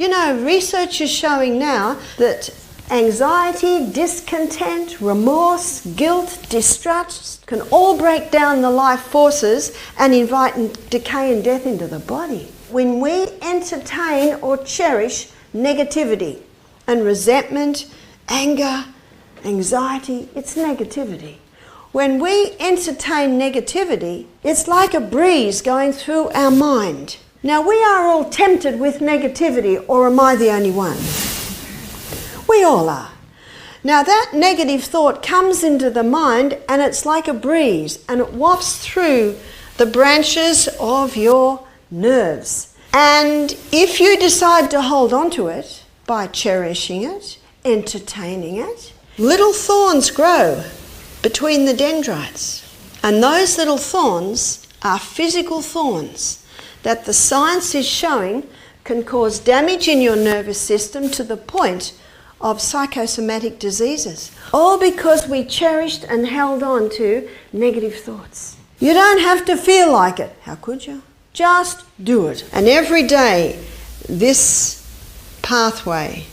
You know, research is showing now that anxiety, discontent, remorse, guilt, distrust can all break down the life forces and invite decay and death into the body. When we entertain or cherish negativity and resentment, anger, anxiety, it's negativity. When we entertain negativity, it's like a breeze going through our mind. Now, we are all tempted with negativity, or am I the only one? We all are. Now, that negative thought comes into the mind and it's like a breeze and it wafts through the branches of your nerves. And if you decide to hold on to it by cherishing it, entertaining it, little thorns grow between the dendrites. And those little thorns are physical thorns that the science is showing can cause damage in your nervous system to the point of psychosomatic diseases. All because we cherished and held on to negative thoughts. You don't have to feel like it. How could you? Just do it. And every day, this pathway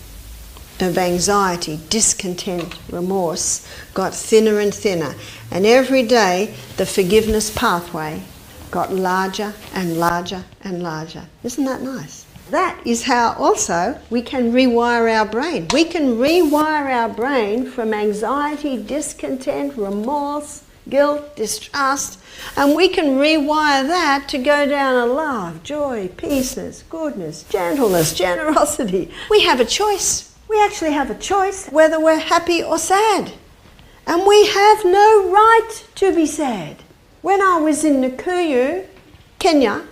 of anxiety, discontent, remorse got thinner and thinner. And every day, the forgiveness pathway got larger and larger and larger. Isn't that nice? That is how also we can rewire our brain. We can rewire our brain from anxiety, discontent, remorse, guilt, distrust, and we can rewire that to go down a love, joy, peace, goodness, gentleness, generosity. We have a choice. We actually have a choice whether we're happy or sad. And we have no right to be sad. When I was in Nakuru, Kenya,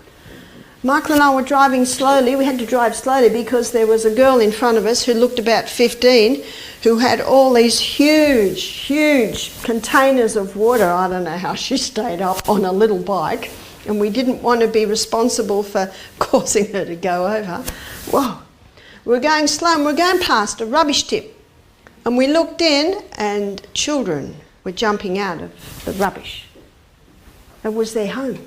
Michael and I were driving slowly. We had to drive slowly because there was a girl in front of us who looked about 15 who had all these huge containers of water. I don't know how she stayed up on a little bike, and we didn't want to be responsible for causing her to go over. Whoa. We were going slow and we were going past a rubbish tip. And we looked in and children were jumping out of the rubbish. It was their home.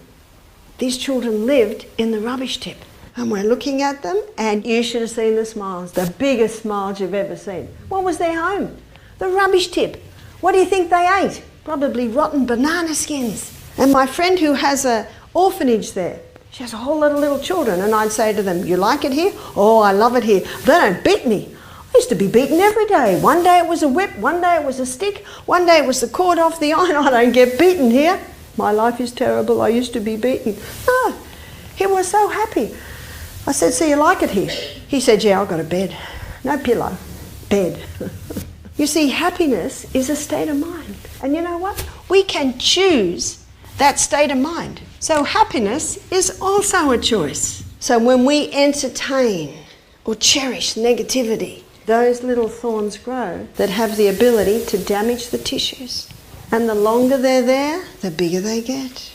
These children lived in the rubbish tip. And we're looking at them, and you should have seen the smiles, the biggest smiles you've ever seen. What was their home? The rubbish tip. What do you think they ate? Probably rotten banana skins. And my friend who has an orphanage there, she has a whole lot of little children, and I'd say to them, you like it here? Oh, I love it here. They don't beat me. I used to be beaten every day. One day it was a whip, one day it was a stick, one day it was the cord off the iron. I don't get beaten here. My life is terrible. I used to be beaten. No, he was so happy. I said, so you like it here? He said, yeah, I've got a bed. No pillow, bed. You see, happiness is a state of mind. And you know what? We can choose that state of mind. So happiness is also a choice. So when we entertain or cherish negativity, those little thorns grow that have the ability to damage the tissues. And the longer they're there, the bigger they get.